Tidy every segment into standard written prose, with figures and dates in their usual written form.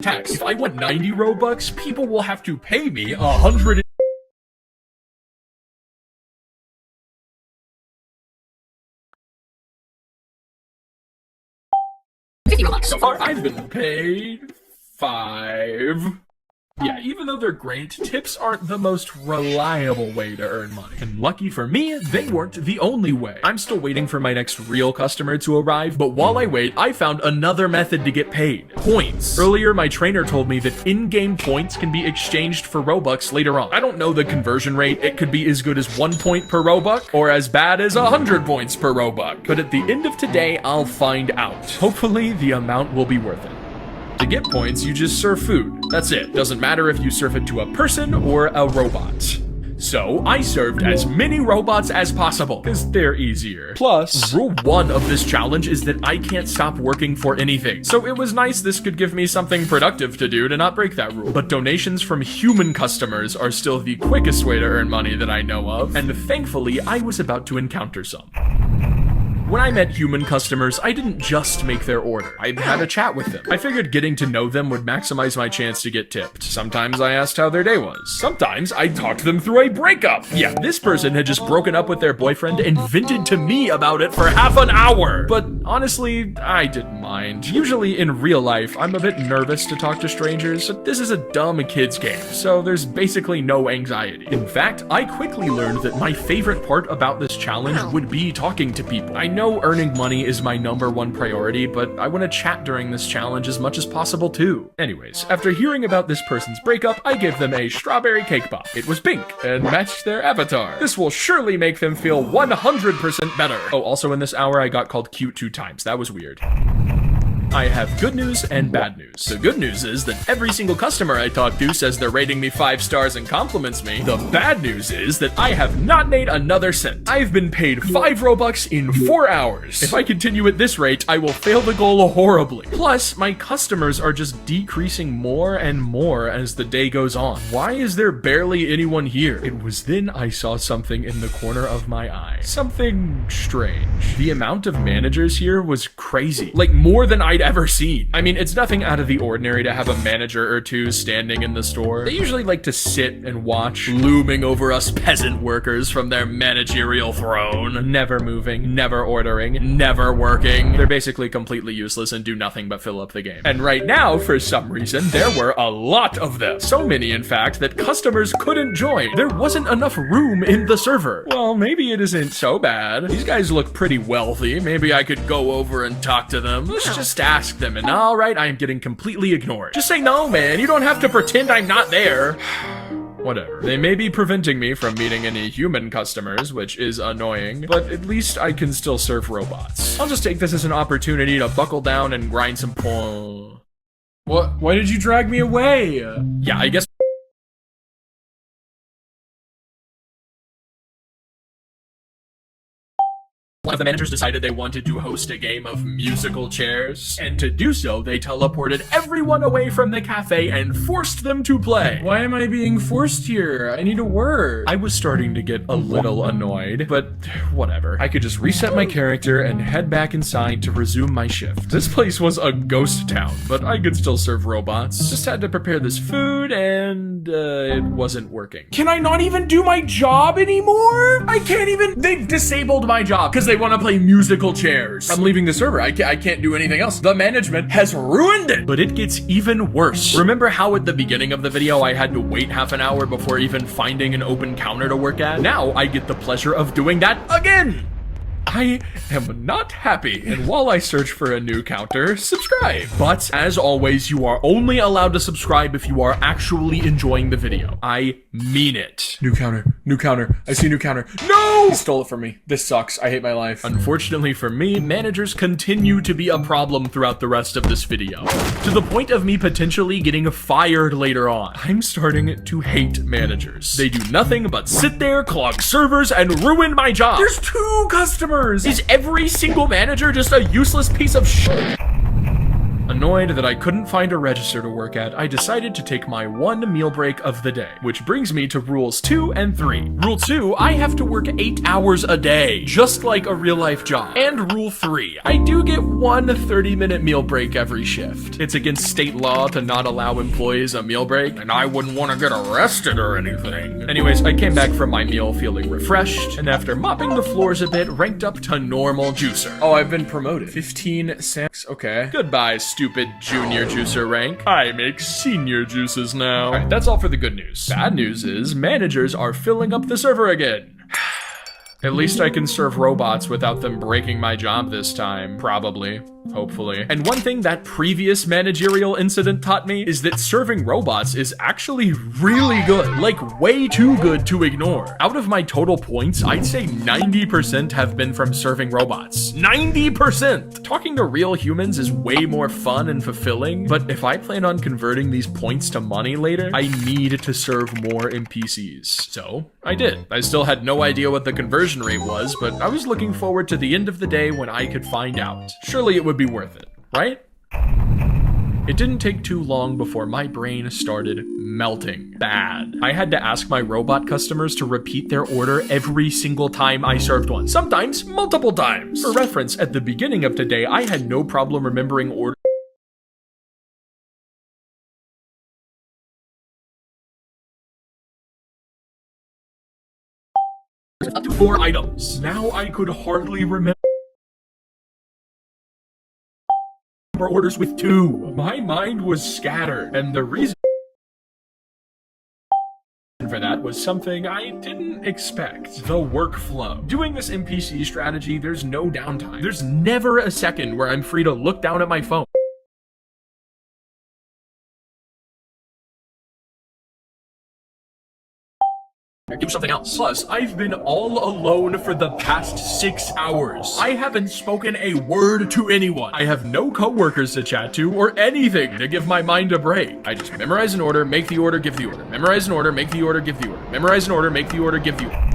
tax. If I want 90 Robux, people will have to pay me 100. So far, I've been paid 5. Yeah, even though they're great, tips aren't the most reliable way to earn money. And lucky for me, they weren't the only way. I'm still waiting for my next real customer to arrive, but while I wait, I found another method to get paid. Points. Earlier, my trainer told me that in-game points can be exchanged for Robux later on. I don't know the conversion rate. It could be as good as 1 point per Robux, or as bad as 100 points per Robux. But at the end of today, I'll find out. Hopefully, the amount will be worth it. To get points, you just serve food. That's it. Doesn't matter if you serve it to a person or a robot. So, I served as many robots as possible, because they're easier. Plus, rule 1 of this challenge is that I can't stop working for anything. So it was nice this could give me something productive to do to not break that rule. But donations from human customers are still the quickest way to earn money that I know of, and thankfully, I was about to encounter some. When I met human customers, I didn't just make their order. I had a chat with them. I figured getting to know them would maximize my chance to get tipped. Sometimes I asked how their day was. Sometimes I talked them through a breakup. Yeah, this person had just broken up with their boyfriend and vented to me about it for half an hour. But honestly, I didn't mind. Usually in real life, I'm a bit nervous to talk to strangers, but this is a dumb kid's game, so there's basically no anxiety. In fact, I quickly learned that my favorite part about this challenge would be talking to people. I know earning money is my #1 priority, but I want to chat during this challenge as much as possible too. Anyways, after hearing about this person's breakup, I gave them a strawberry cake pop. It was pink and matched their avatar. This will surely make them feel 100% better. Oh, also in this hour, I got called cute 2 times. That was weird. I have good news and bad news. The good news is that every single customer I talk to says they're rating me 5 stars and compliments me. The bad news is that I have not made another cent. I've been paid 5 Robux in 4 hours. If I continue at this rate, I will fail the goal horribly. Plus, my customers are just decreasing more and more as the day goes on. Why is there barely anyone here? It was then I saw something in the corner of my eye. Something strange. The amount of managers here was crazy. Like more than I'd ever seen. I mean, it's nothing out of the ordinary to have a manager or 2 standing in the store. They usually like to sit and watch, looming over us peasant workers from their managerial throne. Never moving, never ordering, never working. They're basically completely useless and do nothing but fill up the game. And right now, for some reason, there were a lot of them. So many, in fact, that customers couldn't join. There wasn't enough room in the server. Well, maybe it isn't so bad. These guys look pretty wealthy. Maybe I could go over and talk to them. Let's just ask them, and alright, I am getting completely ignored. Just say no, man. You don't have to pretend I'm not there. Whatever. They may be preventing me from meeting any human customers, which is annoying, but at least I can still serve robots. I'll just take this as an opportunity to buckle down and grind some points. What? Why did you drag me away? Yeah, I guess. One of the managers decided they wanted to host a game of musical chairs, and to do so, they teleported everyone away from the cafe and forced them to play. Why am I being forced here? I need to work. I was starting to get a little annoyed, but whatever. I could just reset my character and head back inside to resume my shift. This place was a ghost town, but I could still serve robots. Just had to prepare this food, and it wasn't working. Can I not even do my job anymore? I can't even. They've disabled my job because they want to play musical chairs. I'm leaving the server. I can't do anything else. The management has ruined it. But it gets even worse. Remember how at the beginning of the video I had to wait half an hour before even finding an open counter to work at? Now I get the pleasure of doing that again. I am not happy, and while I search for a new counter, subscribe. But, as always, you are only allowed to subscribe if you are actually enjoying the video. I mean it. New counter. New counter. I see a new counter. No! He stole it from me. This sucks. I hate my life. Unfortunately for me, managers continue to be a problem throughout the rest of this video, to the point of me potentially getting fired later on. I'm starting to hate managers. They do nothing but sit there, clog servers, and ruin my job. There's 2 customers! Is every single manager just a useless piece of shit? Annoyed that I couldn't find a register to work at, I decided to take my one meal break of the day, which brings me to rules 2 and 3. Rule 2, I have to work 8 hours a day, just like a real life job. And rule 3, I do get one 30-minute meal break every shift. It's against state law to not allow employees a meal break, and I wouldn't want to get arrested or anything. Anyways, I came back from my meal feeling refreshed, and after mopping the floors a bit, ranked up to normal juicer. Oh, I've been promoted. 15 cents, okay. Goodbye, stupid junior juicer rank. I make senior juices now. Alright, that's all for the good news. Bad news is, managers are filling up the server again. At least I can serve robots without them breaking my job this time. Probably. Hopefully. And one thing that previous managerial incident taught me is that serving robots is actually really good. Like, way too good to ignore. Out of my total points, I'd say 90% have been from serving robots. 90%! Talking to real humans is way more fun and fulfilling, but if I plan on converting these points to money later, I need to serve more NPCs. So, I did. I still had no idea what the conversion rate was, but I was looking forward to the end of the day when I could find out. Surely it would be worth it, right? It didn't take too long before my brain started melting bad. I had to ask my robot customers to repeat their order every single time I served one, sometimes multiple times. For reference, at the beginning of today, I had no problem remembering order. Up to 4 items. Now I could hardly remember orders with 2. My mind was scattered, and the reason for that was something I didn't expect. The workflow. Doing this NPC strategy, there's no downtime. There's never a second where I'm free to look down at my phone. Do something else. Plus, I've been all alone for the past 6 hours. I haven't spoken a word to anyone. I have no coworkers to chat to or anything to give my mind a break. I just memorize an order, make the order, give the order. Memorize an order, make the order, give the order. Memorize an order, make the order, give the order.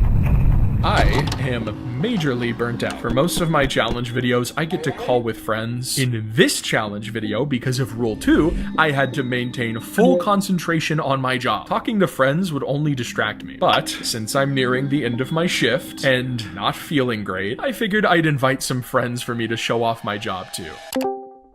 I am majorly burnt out. For most of my challenge videos, I get to call with friends. In this challenge video, because of rule 2, I had to maintain full concentration on my job. Talking to friends would only distract me. But since I'm nearing the end of my shift and not feeling great, I figured I'd invite some friends for me to show off my job too.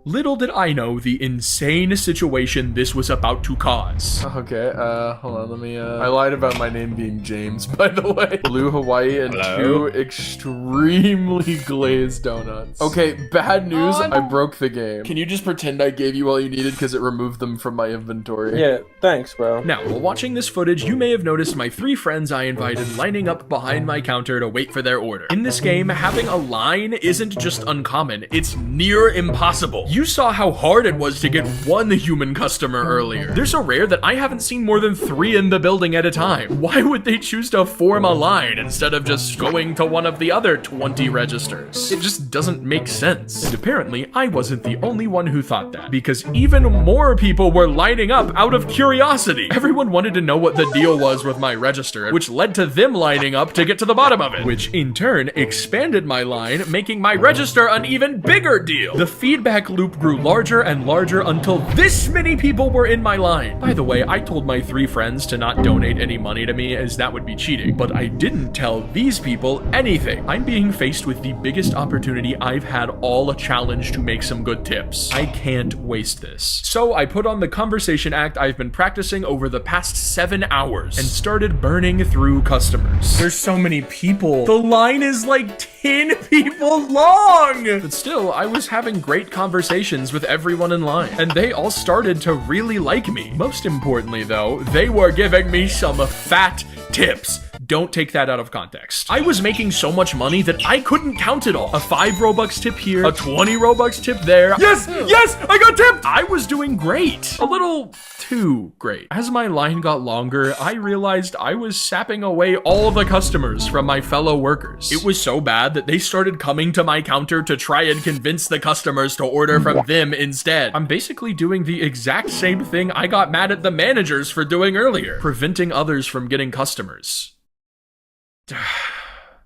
Little did I know the insane situation this was about to cause. Okay, hold on, let me, I lied about my name being James, by the way. Blue Hawaii and 2 extremely glazed donuts. Okay, bad news, I broke the game. Can you just pretend I gave you all you needed because it removed them from my inventory? Yeah, thanks, bro. Now, while watching this footage, you may have noticed my 3 friends I invited lining up behind my counter to wait for their order. In this game, having a line isn't just uncommon, it's near impossible. You saw how hard it was to get one human customer earlier. They're so rare that I haven't seen more than 3 in the building at a time. Why would they choose to form a line instead of just going to one of the other 20 registers? It just doesn't make sense. And apparently, I wasn't the only one who thought that, because even more people were lining up out of curiosity. Everyone wanted to know what the deal was with my register, which led to them lining up to get to the bottom of it, which in turn expanded my line, making my register an even bigger deal. The feedback loop grew larger and larger until this many people were in my line. By the way, I told my 3 friends to not donate any money to me as that would be cheating, but I didn't tell these people anything. I'm being faced with the biggest opportunity I've had all challenge to make some good tips. I can't waste this. So I put on the conversation act I've been practicing over the past 7 hours and started burning through customers. There's so many people. The line is like 10 people long! But still, I was having great conversations with everyone in line, and they all started to really like me. Most importantly though, they were giving me some fat tips. Don't take that out of context. I was making so much money that I couldn't count it all. A 5 Robux tip here, a 20 Robux tip there. Yes, yes, I got tipped! I was doing great. A little too great. As my line got longer, I realized I was sapping away all the customers from my fellow workers. It was so bad that they started coming to my counter to try and convince the customers to order from them instead. I'm basically doing the exact same thing I got mad at the managers for doing earlier, preventing others from getting customers.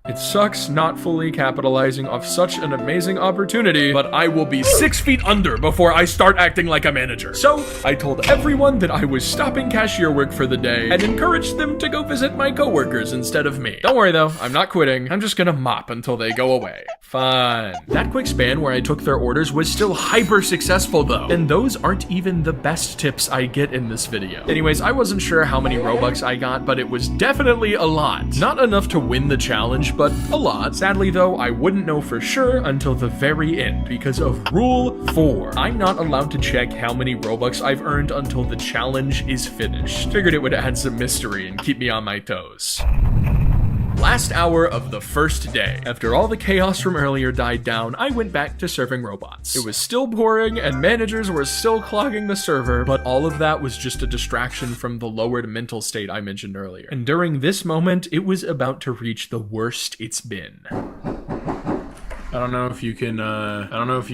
It sucks not fully capitalizing off such an amazing opportunity, but I will be 6 feet under before I start acting like a manager. So I told everyone that I was stopping cashier work for the day and encouraged them to go visit my coworkers instead of me. Don't worry though, I'm not quitting. I'm just gonna mop until they go away. Fine. That quick span where I took their orders was still hyper successful though, and those aren't even the best tips I get in this video. Anyways, I wasn't sure how many Robux I got, but it was definitely a lot. Not enough to win the challenge, but a lot. Sadly though, I wouldn't know for sure until the very end because of Rule 4. I'm not allowed to check how many Robux I've earned until the challenge is finished. Figured it would add some mystery and keep me on my toes. Last hour of the first day. After all the chaos from earlier died down, I went back to serving robots. It was still boring and managers were still clogging the server, but all of that was just a distraction from the lowered mental state I mentioned earlier. And during this moment, it was about to reach the worst it's been. I don't know if you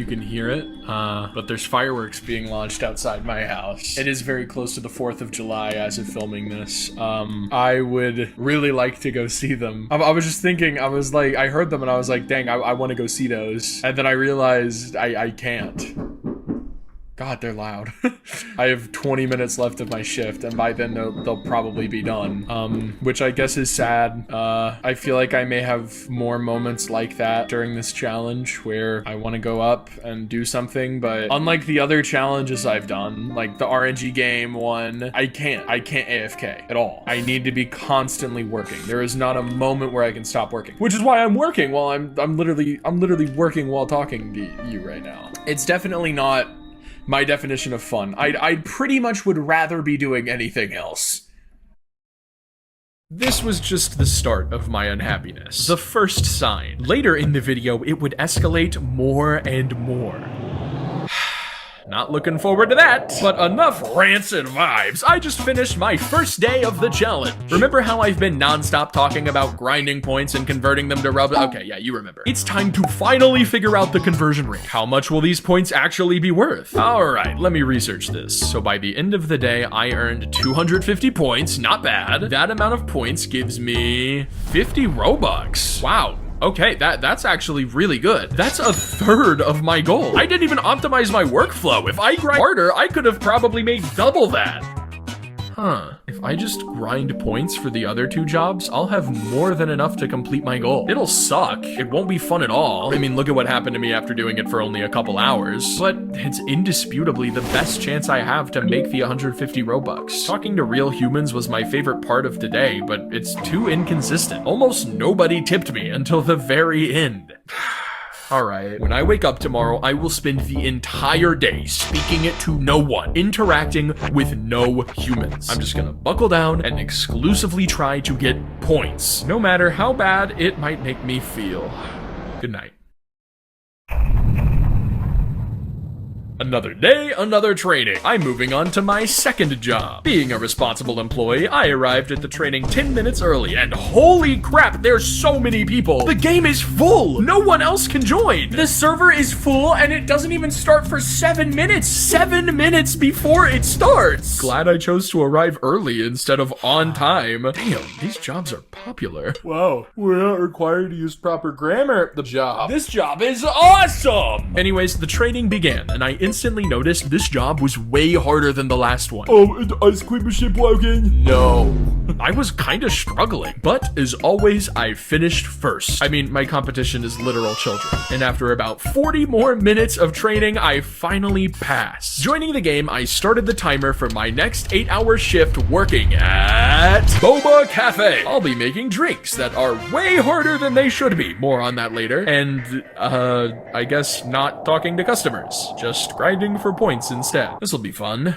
can hear it, but there's fireworks being launched outside my house. It is very close to the 4th of July as of filming this. I would really like to go see them. I was just thinking, I was like, I heard them and I was like, dang, I want to go see those. And then I realized I can't. God, they're loud. I have 20 minutes left of my shift, and by then they'll probably be done, which I guess is sad. I feel like I may have more moments like that during this challenge where I want to go up and do something, but unlike the other challenges I've done, like the RNG game one, I can't AFK at all. I need to be constantly working. There is not a moment where I can stop working, which is why I'm working while I'm literally working while talking to you right now. It's definitely not my definition of fun. I pretty much would rather be doing anything else. This was just the start of my unhappiness. The first sign. Later in the video, it would escalate more and more. Not looking forward to that. But enough rancid vibes. I just finished my first day of the challenge. Remember how I've been nonstop talking about grinding points and converting them to rub? Okay, yeah, you remember. It's time to finally figure out the conversion rate. How much will these points actually be worth? All right, let me research this. So by the end of the day, I earned 250 points. Not bad. That amount of points gives me 50 Robux. Wow. Okay, that's actually really good. That's a third of my goal. I didn't even optimize my workflow. If I grind harder, I could have probably made double that. Huh. If I just grind points for the other two jobs, I'll have more than enough to complete my goal. It'll suck. It won't be fun at all. I mean, look at what happened to me after doing it for only a couple hours. But it's indisputably the best chance I have to make the 150 Robux. Talking to real humans was my favorite part of today, but it's too inconsistent. Almost nobody tipped me until the very end. Alright, when I wake up tomorrow, I will spend the entire day speaking it to no one, interacting with no humans. I'm just gonna buckle down and exclusively try to get points, no matter how bad it might make me feel. Good night. Another day, another training. I'm moving on to my second job. Being a responsible employee, I arrived at the training 10 minutes early, and holy crap, there's so many people. The game is full. No one else can join. The server is full, and it doesn't even start for 7 minutes. 7 minutes before it starts. Glad I chose to arrive early instead of on time. Damn, these jobs are popular. Wow, we're not required to use proper grammar at the job. This job is awesome. Anyways, the training began, and I instantly noticed this job was way harder than the last one. Is the ice cream machine broken? No. I was kinda struggling, but as always, I finished first. I mean, my competition is literal children. And after about 40 more minutes of training, I finally passed. Joining the game, I started the timer for my next 8-hour shift working at Boba Cafe. I'll be making drinks that are way harder than they should be. More on that later. And, I guess not talking to customers. Just grinding for points instead. This'll be fun.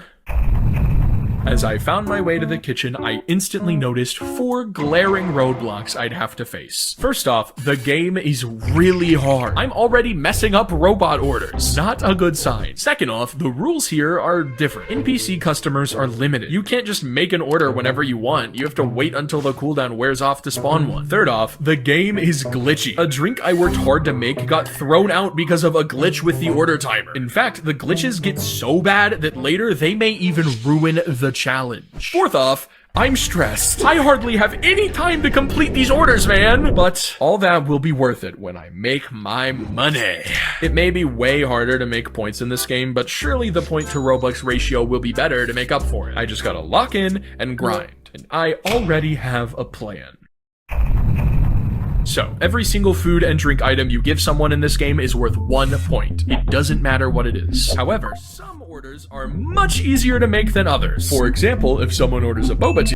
As I found my way to the kitchen, I instantly noticed 4 glaring roadblocks I'd have to face. First off, the game is really hard. I'm already messing up robot orders. Not a good sign. Second off, the rules here are different. NPC customers are limited. You can't just make an order whenever you want. You have to wait until the cooldown wears off to spawn one. Third off, the game is glitchy. A drink I worked hard to make got thrown out because of a glitch with the order timer. In fact, the glitches get so bad that later they may even ruin the challenge. Fourth off, I'm stressed. I hardly have any time to complete these orders, man. But all that will be worth it when I make my money. It may be way harder to make points in this game, but surely the point to Robux ratio will be better to make up for it. I just gotta lock in and grind. And I already have a plan. So, every single food and drink item you give someone in this game is worth 1 point. It doesn't matter what it is. However, some orders are much easier to make than others. For example, if someone orders a boba tea,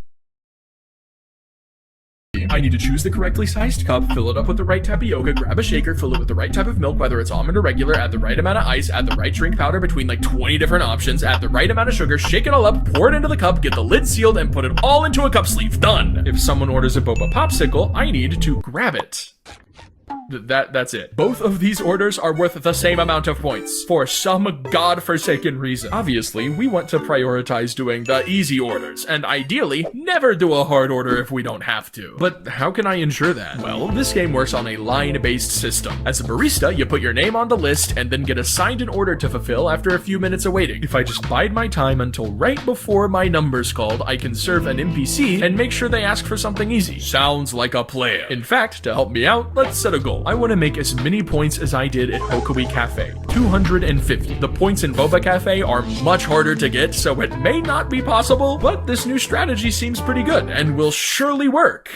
I need to choose the correctly sized cup, fill it up with the right tapioca, grab a shaker, fill it with the right type of milk, whether it's almond or regular, add the right amount of ice, add the right drink powder between like 20 different options, add the right amount of sugar, shake it all up, pour it into the cup, get the lid sealed, and put it all into a cup sleeve. Done! If someone orders a boba popsicle, I need to grab it. That's it. Both of these orders are worth the same amount of points, for some godforsaken reason. Obviously, we want to prioritize doing the easy orders, and ideally, never do a hard order if we don't have to. But how can I ensure that? Well, this game works on a line-based system. As a barista, you put your name on the list, and then get assigned an order to fulfill after a few minutes of waiting. If I just bide my time until right before my number's called, I can serve an NPC and make sure they ask for something easy. Sounds like a plan. In fact, to help me out, let's set a goal. I want to make as many points as I did at Hokui Cafe. 250. The points in Boba Cafe are much harder to get, so it may not be possible, but this new strategy seems pretty good and will surely work.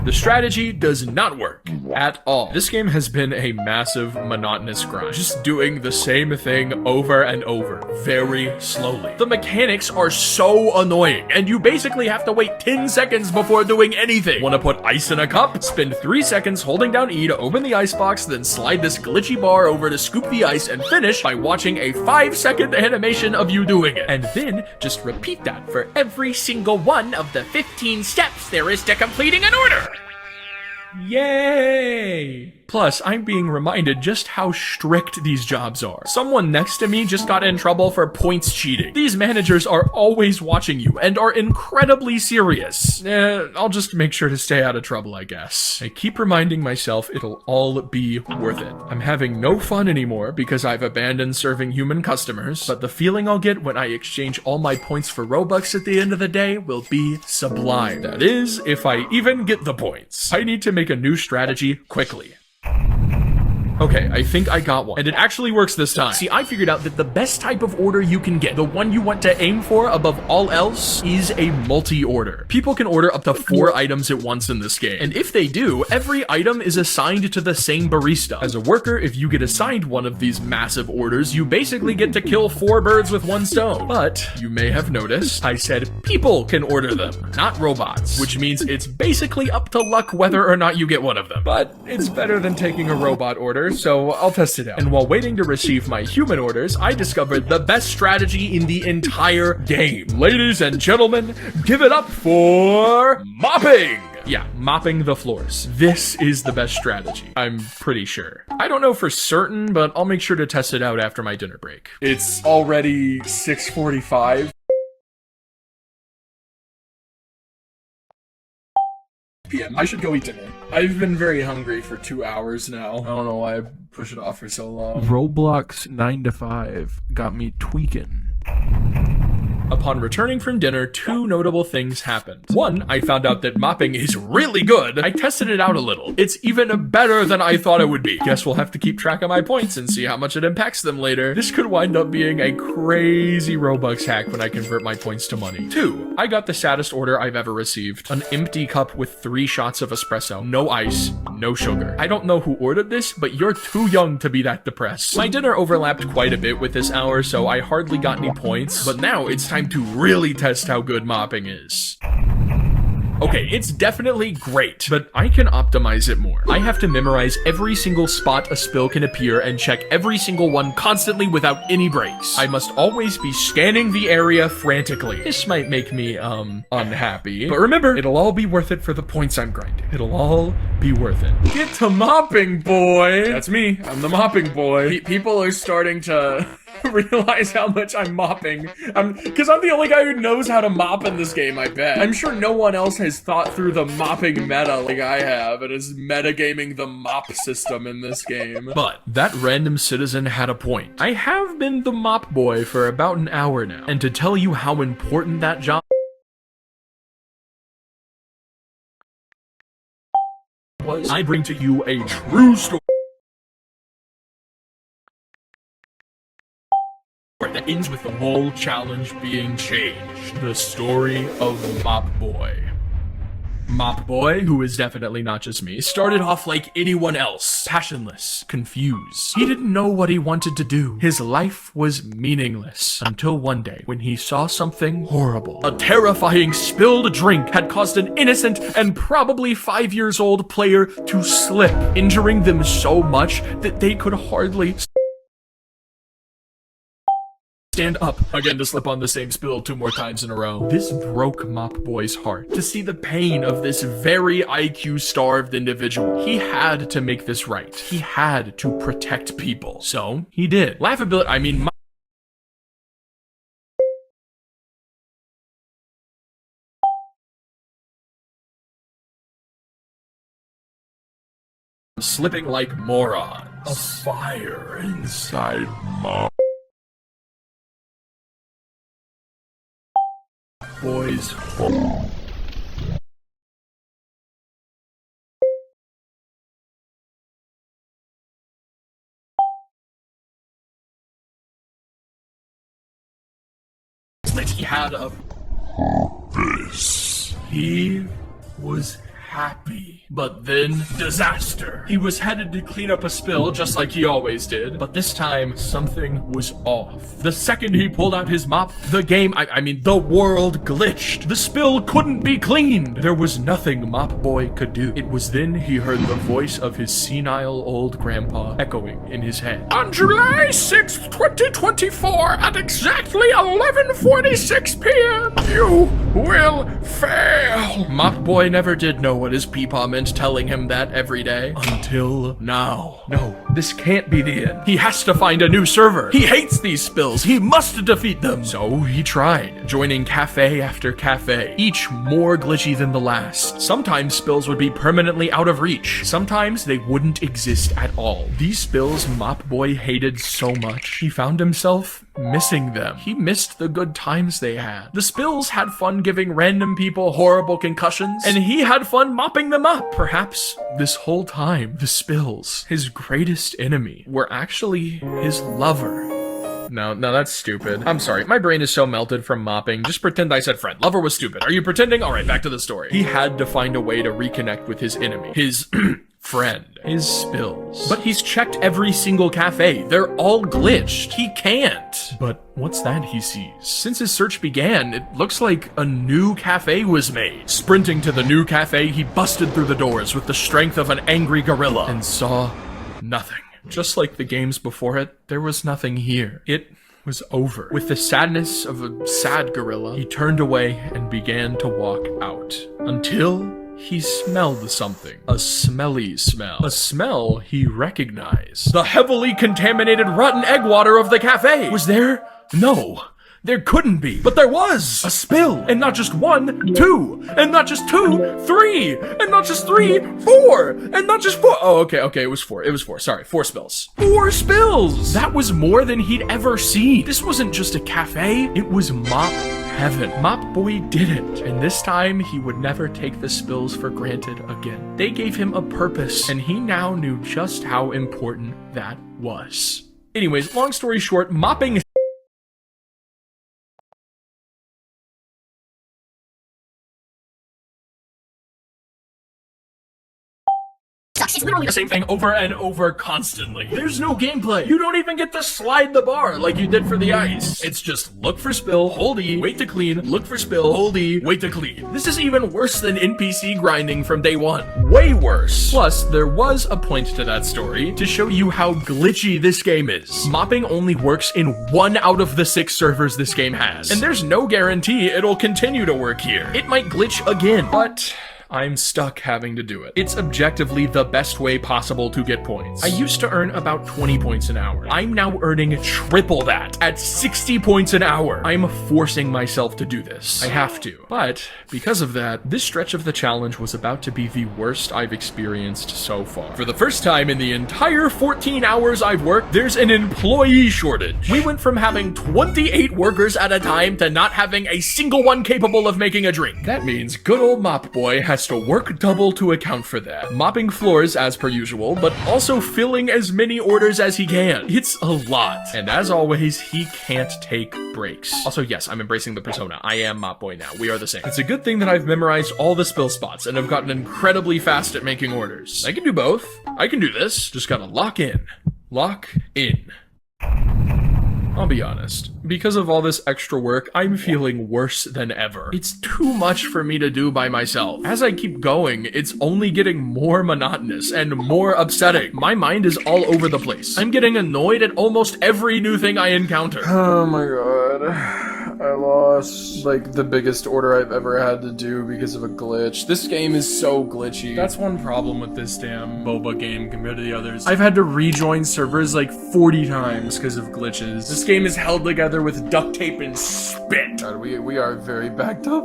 The strategy does not work at all. This game has been a massive, monotonous grind. Just doing the same thing over and over, very slowly. The mechanics are so annoying, and you basically have to wait 10 seconds before doing anything. Want to put ice in a cup? Spend 3 seconds holding down E to open the icebox, then slide this glitchy bar over to scoop the ice, and finish by watching a 5-second animation of you doing it. And then just repeat that for every single one of the 15 steps there is to completing an order. Yay! Plus, I'm being reminded just how strict these jobs are. Someone next to me just got in trouble for points cheating. These managers are always watching you and are incredibly serious. I'll just make sure to stay out of trouble, I guess. I keep reminding myself it'll all be worth it. I'm having no fun anymore because I've abandoned serving human customers, but the feeling I'll get when I exchange all my points for Robux at the end of the day will be sublime. That is, if I even get the points. I need to make a new strategy quickly. Okay, I think I got one. And it actually works this time. See, I figured out that the best type of order you can get, the one you want to aim for above all else, is a multi-order. People can order up to 4 items at once in this game. And if they do, every item is assigned to the same barista. As a worker, if you get assigned one of these massive orders, you basically get to kill 4 birds with 1 stone. But you may have noticed, I said people can order them, not robots, which means it's basically up to luck whether or not you get one of them. But it's better than taking a robot order, so I'll test it out. And while waiting to receive my human orders, I discovered the best strategy in the entire game. Ladies and gentlemen, give it up for mopping! Yeah, mopping the floors. This is the best strategy. I'm pretty sure. I don't know for certain, but I'll make sure to test it out after my dinner break. It's already 6:45. PM. I should go eat dinner. I've been very hungry for 2 hours now. I don't know why I pushed it off for so long. Roblox 9 to 5 got me tweaking. Upon returning from dinner, 2 notable things happened. One, I found out that mopping is really good. I tested it out a little. It's even better than I thought it would be. Guess we'll have to keep track of my points and see how much it impacts them later. This could wind up being a crazy Robux hack when I convert my points to money. 2, I got the saddest order I've ever received. An empty cup with 3 shots of espresso. No ice, no sugar. I don't know who ordered this, but you're too young to be that depressed. My dinner overlapped quite a bit with this hour, so I hardly got any points, but now it's time to really test how good mopping is. Okay, it's definitely great, but I can optimize it more. I have to memorize every single spot a spill can appear and check every single one constantly without any breaks. I must always be scanning the area frantically. This might make me, unhappy. But remember, it'll all be worth it for the points I'm grinding. It'll all be worth it. Get to mopping, boy! That's me. I'm the mopping boy. People are starting to realize how much I'm mopping. Because I'm the only guy who knows how to mop in this game, I bet. I'm sure no one else has thought through the mopping meta like I have and is metagaming the mop system in this game. But that random citizen had a point. I have been the mop boy for about an hour now, and to tell you how important that job because I bring to you a true story that ends with the whole challenge being changed. The story of Mop Boy. Mop Boy, who is definitely not just me, started off like anyone else. Passionless, confused. He didn't know what he wanted to do. His life was meaningless. Until one day, when he saw something horrible. A terrifying spilled drink had caused an innocent and probably 5 years old player to slip, injuring them so much that they could hardly stand up again to slip on the same spill 2 more times in a row. This broke Mop Boy's heart to see the pain of this very IQ-starved individual. He had to make this right. He had to protect people. So, he did. Laughability, I mean, slipping like morons. A fire inside Mop Boy's home. He had a purpose. He was happy. But then, disaster. He was headed to clean up a spill just like he always did, but this time, something was off. The second he pulled out his mop, the game, I mean, the world glitched. The spill couldn't be cleaned. There was nothing Mop Boy could do. It was then he heard the voice of his senile old grandpa echoing in his head. On July 6th, 2024, at exactly 11:46 p.m., you will fail. Mop Boy never did know what his peepaw meant telling him that every day. Until now. No, this can't be the end. He has to find a new server. He hates these spills. He must defeat them. So he tried, joining cafe after cafe, each more glitchy than the last. Sometimes spills would be permanently out of reach. Sometimes they wouldn't exist at all. These spills Mop Boy hated so much, he found himself missing them. He missed the good times they had. The spills had fun giving random people horrible concussions, and he had fun mopping them up. Perhaps this whole time, the spills, his greatest enemy, were actually his lover. No, that's stupid. I'm sorry. My brain is so melted from mopping. Just pretend I said friend. Lover was stupid. Are you pretending? All right, back to the story. He had to find a way to reconnect with his enemy. His friend. His spills. But he's checked every single cafe. They're all glitched. He can't. But what's that he sees? Since his search began, it looks like a new cafe was made. Sprinting to the new cafe, he busted through the doors with the strength of an angry gorilla and saw nothing. Just like the games before it, there was nothing here. It was over. With the sadness of a sad gorilla, he turned away and began to walk out. Until he smelled something. A smelly smell. A smell he recognized. The heavily contaminated rotten egg water of the cafe. Was there? No. There couldn't be, but there was a spill, and not just 1, 2, and not just 2, 3, and not just 3, 4, and not just 4. Oh, okay, it was 4. It was 4. Sorry, 4 spills. 4 spills! That was more than he'd ever seen. This wasn't just a cafe, it was Mop Heaven. Mop Boy did it, and this time he would never take the spills for granted again. They gave him a purpose, and he now knew just how important that was. Anyways, long story short, mopping It's literally the same thing over and over constantly. There's no gameplay. You don't even get to slide the bar like you did for the ice. It's just look for spill, hold E, wait to clean, look for spill, hold E, wait to clean. This is even worse than NPC grinding from day one. Way worse. Plus, there was a point to that story to show you how glitchy this game is. Mopping only works in 1 out of the 6 servers this game has. And there's no guarantee it'll continue to work here. It might glitch again, but I'm stuck having to do it. It's objectively the best way possible to get points. I used to earn about 20 points an hour. I'm now earning triple that at 60 points an hour. I'm forcing myself to do this. I have to. But because of that, this stretch of the challenge was about to be the worst I've experienced so far. For the first time in the entire 14 hours I've worked, there's an employee shortage. We went from having 28 workers at a time to not having a single one capable of making a drink. That means good old Mop Boy has has to work double to account for that. Mopping floors as per usual, but also filling as many orders as he can. It's a lot. And as always, he can't take breaks. Also, yes, I'm embracing the persona. I am Mop Boy now. We are the same. It's a good thing that I've memorized all the spill spots and have gotten incredibly fast at making orders. I can do both. I can do this. Just gotta lock in. Lock in. I'll be honest, because of all this extra work, I'm feeling worse than ever. It's too much for me to do by myself. As I keep going, it's only getting more monotonous and more upsetting. My mind is all over the place. I'm getting annoyed at almost every new thing I encounter. Oh my god. I lost, like, the biggest order I've ever had to do because of a glitch. This game is so glitchy. That's one problem with this damn MOBA game compared to the others. I've had to rejoin servers like 40 times because of glitches. This game is held together with duct tape and spit. God, we are very backed up.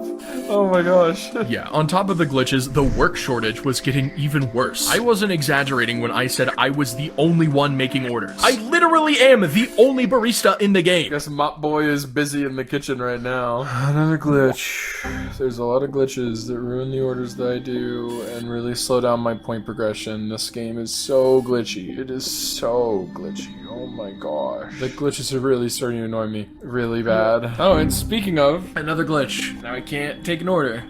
Oh my gosh. Yeah, on top of the glitches, the work shortage was getting even worse. I wasn't exaggerating when I said I was the only one making orders. I literally am the only barista in the game. I guess Mop Boy is busy in the kitchen right now. Another glitch. There's a lot of glitches that ruin the orders that I do and really slow down my point progression. This game is so glitchy. It is so glitchy. Oh my gosh. The glitches are really starting to annoy me really bad. Oh, and speaking of, another glitch. Now I can't take an order.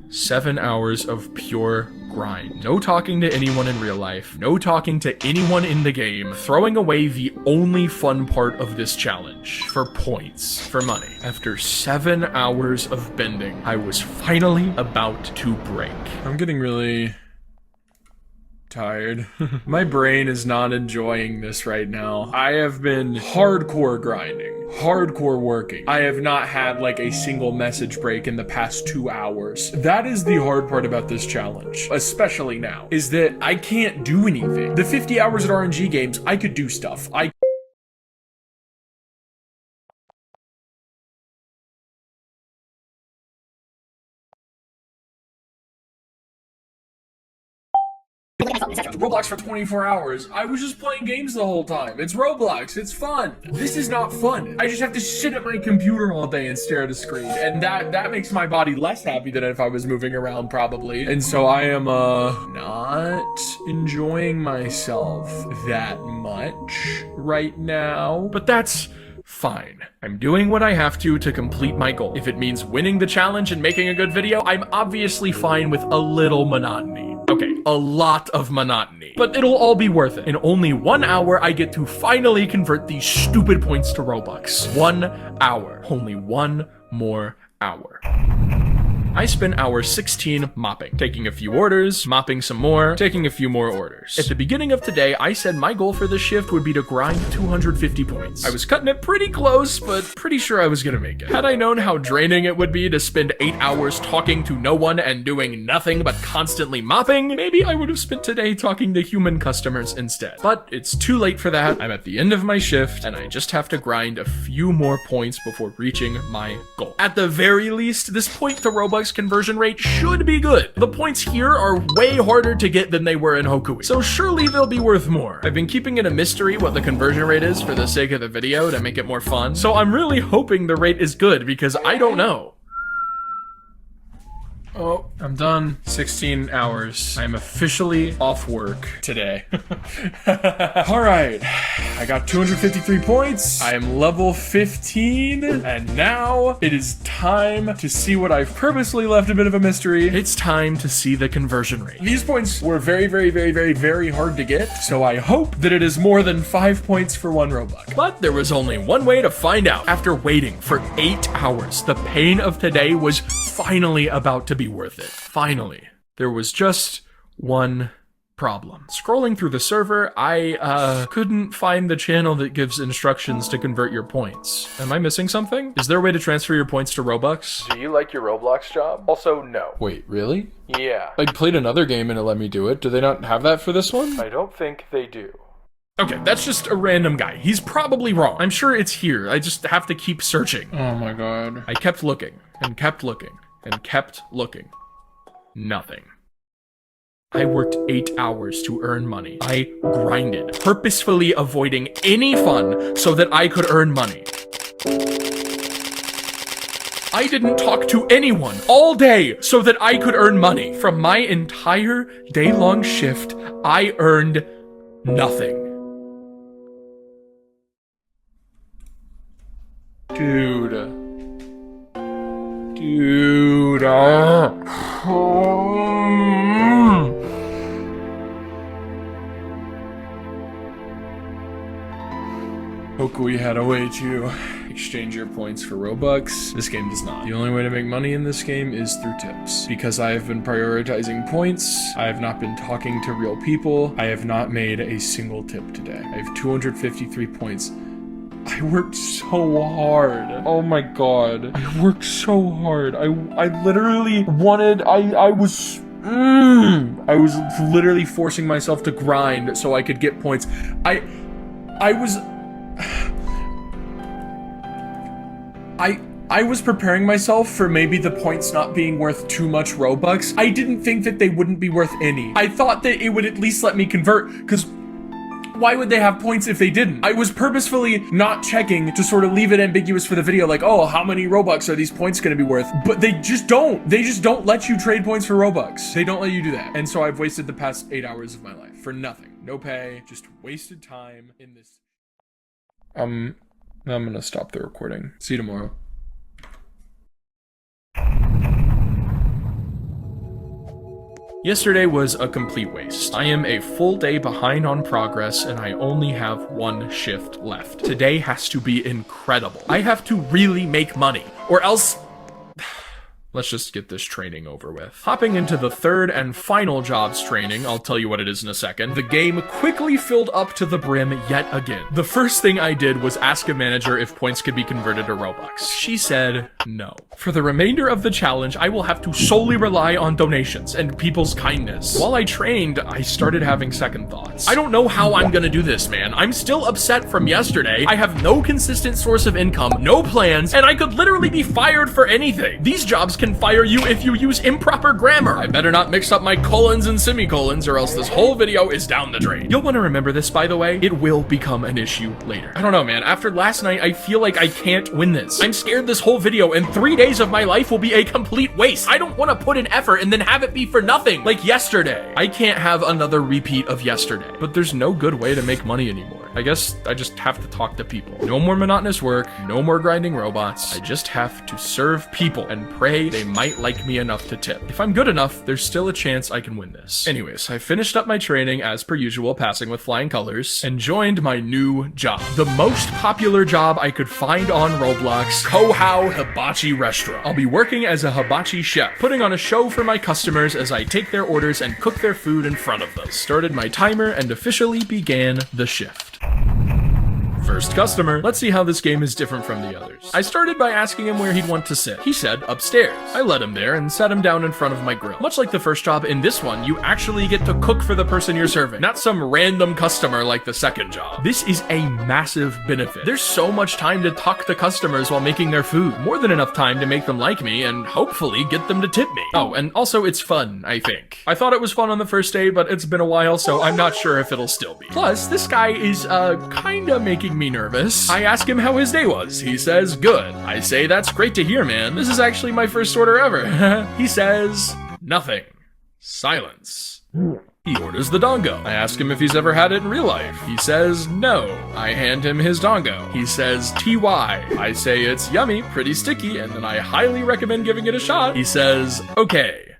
7 hours of pure grind. No talking to anyone in real life. No talking to anyone in the game. Throwing away the only fun part of this challenge. For points. For money. After 7 hours of bending, I was finally about to break. I'm getting really tired. My brain is not enjoying this right now. I have been hardcore grinding, hardcore working. I have not had like a single message break in the past 2 hours. That is the hard part about this challenge, especially now, is that I can't do anything. The 50 hours at RNG games, I could do stuff. Roblox for 24 hours. I was just playing games the whole time. It's Roblox. It's fun. This is not fun. I just have to sit at my computer all day and stare at a screen. And that makes my body less happy than if I was moving around probably. And so I am not enjoying myself that much right now. But that's fine. I'm doing what I have to complete my goal. If it means winning the challenge and making a good video, I'm obviously fine with a little monotony. Okay, a lot of monotony. But it'll all be worth it. In only 1 hour, I get to finally convert these stupid points to Robux. 1 hour. Only one more hour. I spent hour 16 mopping, taking a few orders, mopping some more, taking a few more orders. At the beginning of today, I said my goal for this shift would be to grind 250 points. I was cutting it pretty close, but pretty sure I was gonna make it. Had I known how draining it would be to spend 8 hours talking to no one and doing nothing but constantly mopping, maybe I would have spent today talking to human customers instead. But it's too late for that. I'm at the end of my shift, and I just have to grind a few more points before reaching my goal. At the very least, this point to Robux conversion rate should be good. The points here are way harder to get than they were in Hokui, so surely they'll be worth more. I've been keeping it a mystery what the conversion rate is for the sake of the video to make it more fun, so I'm really hoping the rate is good because I don't know. Oh, I'm done. 16 hours. I'm officially off work today. All right, I got 253 points. I am level 15, and now it is time to see what I've purposely left a bit of a mystery. It's time to see the conversion rate. These points were very, very, very, very, very hard to get, so I hope that it is more than 5 points for 1 Robux. But there was only one way to find out. After waiting for 8 hours, the pain of today was finally about to be worth it. Finally. There was just one problem. Scrolling through the server, I couldn't find the channel that gives instructions to convert your points. Am I missing something? Is there a way to transfer your points to Robux? Do you like your Roblox job? Also, no. Wait, really? Yeah. I played another game and it let me do it. Do they not have that for this one? I don't think they do. Okay, that's just a random guy. He's probably wrong. I'm sure it's here. I just have to keep searching. Oh my god. I kept looking, and kept looking, and kept looking. Nothing. I worked 8 hours to earn money. I grinded, purposefully avoiding any fun so that I could earn money. I didn't talk to anyone all day so that I could earn money. From my entire day-long shift, I earned nothing. Dude. Hokui had a way to exchange your points for Robux. This game does not. The only way to make money in this game is through tips. Because I have been prioritizing points, I have not been talking to real people, I have not made a single tip today. I have 253 points. I worked so hard. Oh my god. I worked so hard. I literally wanted, I was literally forcing myself to grind so I could get points. I was preparing myself for maybe the points not being worth too much Robux. I didn't think that they wouldn't be worth any. I thought that it would at least let me convert, because why would they have points if they didn't? I was purposefully not checking to sort of leave it ambiguous for the video, like, oh, how many Robux are these points gonna be worth? But they just don't. They just don't let you trade points for Robux. They don't let you do that. And so I've wasted the past 8 hours of my life for nothing. No pay, just wasted time in this. I'm gonna stop the recording. See you tomorrow. Yesterday was a complete waste. I am a full day behind on progress and I only have one shift left. Today has to be incredible. I have to really make money or else... Let's just get this training over with. Hopping into the third and final jobs training, I'll tell you what it is in a second, the game quickly filled up to the brim yet again. The first thing I did was ask a manager if points could be converted to Robux. She said no. For the remainder of the challenge, I will have to solely rely on donations and people's kindness. While I trained, I started having second thoughts. I don't know how I'm gonna do this, man. I'm still upset from yesterday. I have no consistent source of income, no plans, and I could literally be fired for anything. These jobs can fire you if you use improper grammar. I better not mix up my colons and semicolons or else this whole video is down the drain. You'll want to remember this, by the way. It will become an issue later. I don't know, man. After last night, I feel like I can't win this. I'm scared this whole video and 3 days of my life will be a complete waste. I don't want to put in effort and then have it be for nothing, like yesterday. I can't have another repeat of yesterday, but there's no good way to make money anymore. I guess I just have to talk to people. No more monotonous work, no more grinding robots. I just have to serve people and pray they might like me enough to tip. If I'm good enough, there's still a chance I can win this. Anyways, I finished up my training as per usual, passing with flying colors, and joined my new job. The most popular job I could find on Roblox, Kohao Hibachi Restaurant. I'll be working as a hibachi chef, putting on a show for my customers as I take their orders and cook their food in front of them. Started my timer and officially began the shift. First customer. Let's see how this game is different from the others. I started by asking him where he'd want to sit. He said upstairs. I led him there and sat him down in front of my grill. Much like the first job, in this one, you actually get to cook for the person you're serving, not some random customer like the second job. This is a massive benefit. There's so much time to talk to customers while making their food. More than enough time to make them like me and hopefully get them to tip me. Oh, and also it's fun, I think. I thought it was fun on the first day, but it's been a while, so I'm not sure if it'll still be. Plus, this guy is, kinda making me nervous. I ask him how his day was. He says, good. I say, that's great to hear, man. This is actually my first order ever. He says, nothing. Silence. He orders the dongo. I ask him if he's ever had it in real life. He says, no. I hand him his dongo. He says, TY. I say, it's yummy, pretty sticky, and then I highly recommend giving it a shot. He says, okay.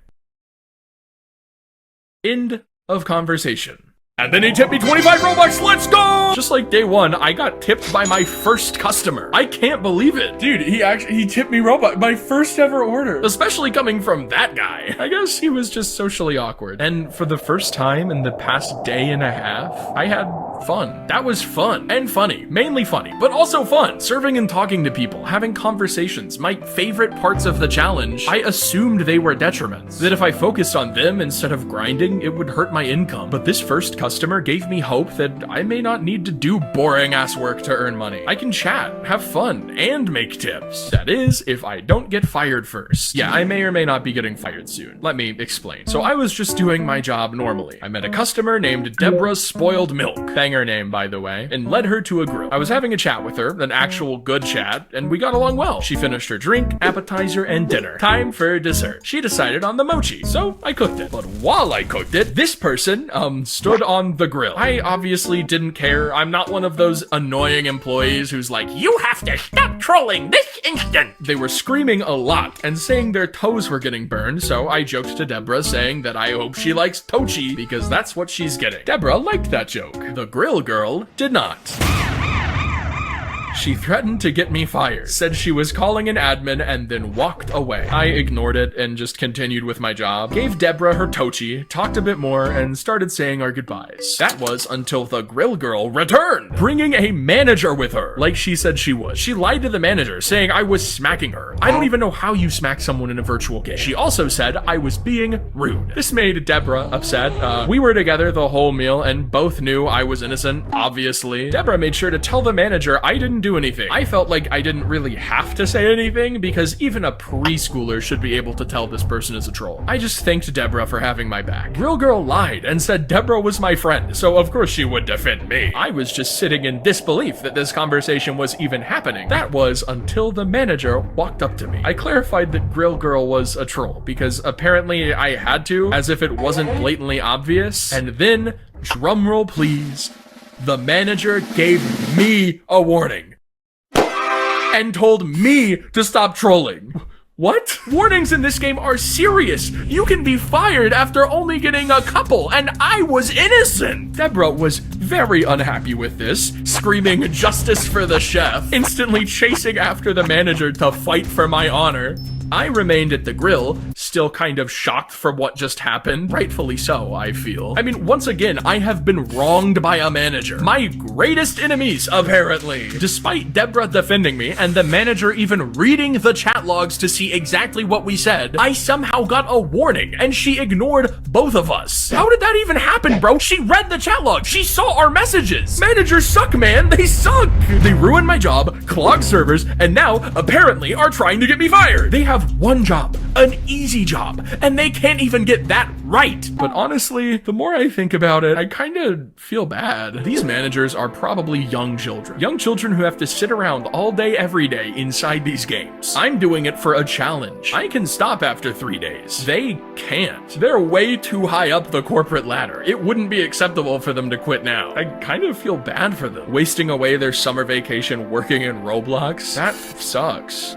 End of conversation. And then he tipped me 25 Robux, let's go! Just like day one, I got tipped by my first customer. I can't believe it. Dude, he tipped me Robux, my first ever order. Especially coming from that guy. I guess he was just socially awkward. And for the first time in the past day and a half, I had fun. That was fun and funny, mainly funny, but also fun. Serving and talking to people, having conversations, my favorite parts of the challenge. I assumed they were detriments, that if I focused on them instead of grinding, it would hurt my income. But this first customer gave me hope that I may not need to do boring ass work to earn money. I can chat, have fun, and make tips. That is, if I don't get fired first. Yeah, I may or may not be getting fired soon. Let me explain. So I was just doing my job normally. I met a customer named Deborah's Spoiled Milk. Bang her name, by the way, and led her to a grill. I was having a chat with her, an actual good chat, and we got along well. She finished her drink, appetizer, and dinner. Time for dessert. She decided on the mochi, so I cooked it. But while I cooked it, this person, stood on the grill. I obviously didn't care. I'm not one of those annoying employees who's like, you have to stop trolling this instant. They were screaming a lot and saying their toes were getting burned, so I joked to Deborah saying that I hope she likes Tochi because that's what she's getting. Deborah liked that joke. The grill girl did not. She threatened to get me fired, said she was calling an admin, and then walked away. I ignored it and just continued with my job, gave Deborah her Tochi, talked a bit more, and started saying our goodbyes. That was until the grill girl returned, bringing a manager with her, like she said she would. She lied to the manager, saying I was smacking her. I don't even know how you smack someone in a virtual game. She also said I was being rude. This made Deborah upset. We were together the whole meal and both knew I was innocent, obviously. Deborah made sure to tell the manager I didn't do anything. I felt like I didn't really have to say anything because even a preschooler should be able to tell this person is a troll. I just thanked Deborah for having my back. Grill girl lied and said Deborah was my friend, so of course she would defend me. I was just sitting in disbelief that this conversation was even happening. That was until the manager walked up to me. I clarified that Grill girl was a troll because apparently I had to, as if it wasn't blatantly obvious, and then, drumroll please, the manager gave me a warning and told me to stop trolling. What? Warnings in this game are serious. You can be fired after only getting a couple, and I was innocent. Deborah was very unhappy with this, screaming justice for the chef, instantly chasing after the manager to fight for my honor. I remained at the grill, still kind of shocked for what just happened. Rightfully so, I feel. I mean, once again, I have been wronged by a manager. My greatest enemies, apparently. Despite Deborah defending me and the manager even reading the chat logs to see exactly what we said, I somehow got a warning and she ignored both of us. How did that even happen, bro? She read the chat log. She saw our messages. Managers suck, man. They suck. They ruined my job, clogged servers, and now apparently are trying to get me fired. They have one job, an easy job, and they can't even get that right. But honestly, the more I think about it, I kind of feel bad. These managers are probably young children. Young children who have to sit around all day, every day inside these games. I'm doing it for a challenge. I can stop after 3 days. They can't. They're way too high up the corporate ladder. It wouldn't be acceptable for them to quit now. I kind of feel bad for them. Wasting away their summer vacation working in Roblox? That sucks.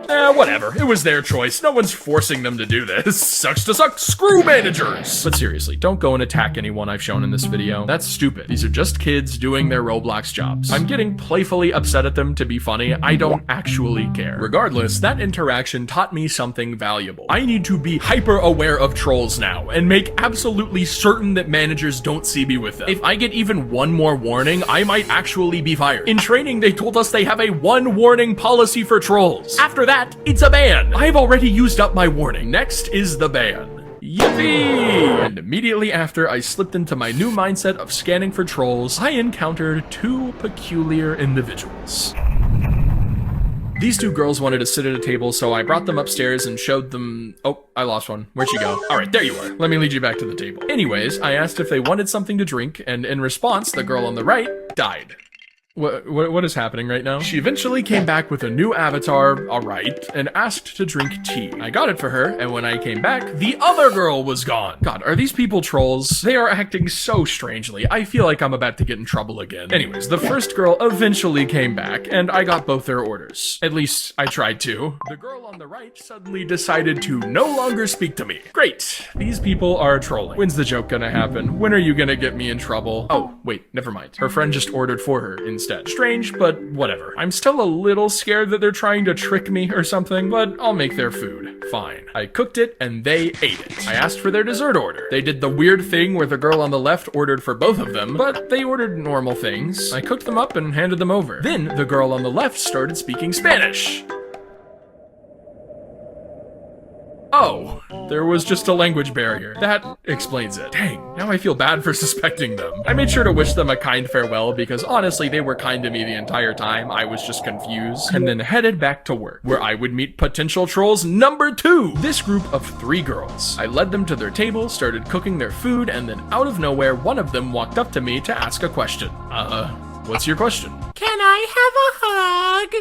Whatever. It was their choice. No one's forcing them to do this. Sucks to suck. Screw managers! But seriously, don't go and attack anyone I've shown in this video. That's stupid. These are just kids doing their Roblox jobs. I'm getting playfully upset at them to be funny. I don't actually care. Regardless, that interaction taught me something valuable. I need to be hyper aware of trolls now and make absolutely certain that managers don't see me with them. If I get even one more warning, I might actually be fired. In training, they told us they have a one warning policy for trolls. After that, it's a ban. I've already used up my warning. Next is the ban. Yippee! And immediately after I slipped into my new mindset of scanning for trolls, I encountered two peculiar individuals. These two girls wanted to sit at a table, so I brought them upstairs and showed them... Oh, I lost one. Where'd she go? All right, there you are. Let me lead you back to the table. Anyways, I asked if they wanted something to drink, and in response, the girl on the right died. What is happening right now? She eventually came back with a new avatar, alright, and asked to drink tea. I got it for her, and when I came back, the other girl was gone. God, are these people trolls? They are acting so strangely. I feel like I'm about to get in trouble again. Anyways, the first girl eventually came back, and I got both their orders. At least, I tried to. The girl on the right suddenly decided to no longer speak to me. Great. These people are trolling. When's the joke gonna happen? When are you gonna get me in trouble? Oh, wait, never mind. Her friend just ordered for her instead. Strange, but whatever. I'm still a little scared that they're trying to trick me or something, but I'll make their food. Fine. I cooked it and they ate it. I asked for their dessert order. They did the weird thing where the girl on the left ordered for both of them, but they ordered normal things. I cooked them up and handed them over. Then the girl on the left started speaking Spanish. Oh, there was just a language barrier. That explains it. Dang, now I feel bad for suspecting them. I made sure to wish them a kind farewell because honestly, they were kind to me the entire time. I was just confused. And then headed back to work, where I would meet potential trolls number 2. This group of 3 girls. I led them to their table, started cooking their food, and then out of nowhere, one of them walked up to me to ask a question. What's your question? Can I have a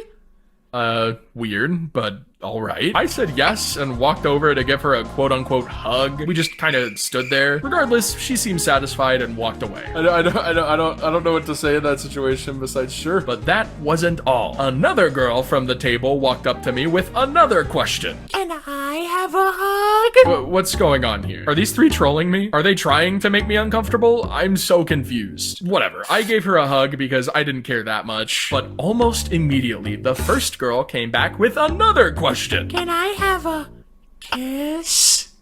hug? Weird, but alright. I said yes and walked over to give her a quote-unquote hug. We just kind of stood there. Regardless, she seemed satisfied and walked away. I don't know what to say in that situation besides sure. But that wasn't all. Another girl from the table walked up to me with another question. Can I have a hug? What's going on here? Are these 3 trolling me? Are they trying to make me uncomfortable? I'm so confused. Whatever. I gave her a hug because I didn't care that much. But almost immediately, the first girl came back with another question. Can I have a kiss?